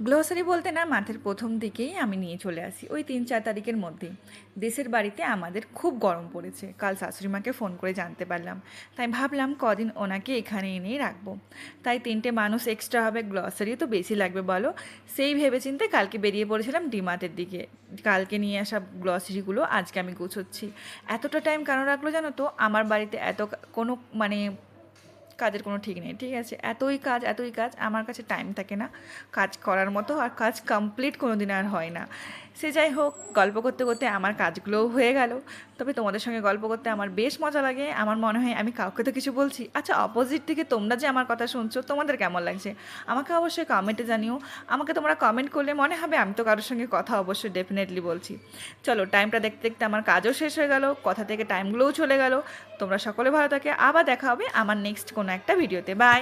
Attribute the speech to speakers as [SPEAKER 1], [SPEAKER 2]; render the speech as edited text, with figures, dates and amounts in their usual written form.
[SPEAKER 1] Glossary বলতে না মাঠের প্রথম দিকেই আমি নিয়ে চলে আসি ওই 3-4 তারিখের মধ্যেই। দেশের বাড়িতে আমাদের খুব গরম পড়েছে, কাল শাশুড়িমাকে ফোন করে জানতে পারলাম। তাই ভাবলাম কদিন ওনাকে এখানে এনেই রাখবো। তাই 3টে মানুষ এক্সট্রা হবে, গ্লসারিও তো বেশি লাগবে বলো। সেই ভেবেচিন্তে কালকে বেরিয়ে পড়েছিলাম ডিমার্টের দিকে। কালকে নিয়ে আসা গ্লসারিগুলো আজকে আমি গুছোচ্ছি। এতটা টাইম কেন রাখলো জানো তো? আমার বাড়িতে এত কোনো মানে কাজের কোনো ঠিক নেই, ঠিক আছে? এতই কাজ, আমার কাছে টাইম থাকে না কাজ করার মতো, আর কাজ কমপ্লিট কোনো দিন আর হয় না। সে যাই হোক, গল্প করতে করতে আমার কাজগুলোও হয়ে গেল। তবে তোমাদের সঙ্গে গল্প করতে আমার বেশ মজা লাগে। আমার মনে হয় আমি কাউকে তো কিছু বলছি। আচ্ছা, অপোজিট থেকে তোমরা যে আমার কথা শুনছো, তোমাদের কেমন লাগছে আমাকে অবশ্যই কমেন্টে জানিও। আমাকে তোমরা কমেন্ট করলে মনে হবে আমি তো কারোর সঙ্গে কথা অবশ্যই ডেফিনেটলি বলছি। চলো, টাইমটা দেখতে দেখতে আমার কাজও শেষ হয়ে গেল, কথা থেকে টাইমগুলোও চলে গেল। তোমরা সকলে ভালো থাকে, আবার দেখা হবে আমার নেক্সট কোনো একটা ভিডিওতে। বাই।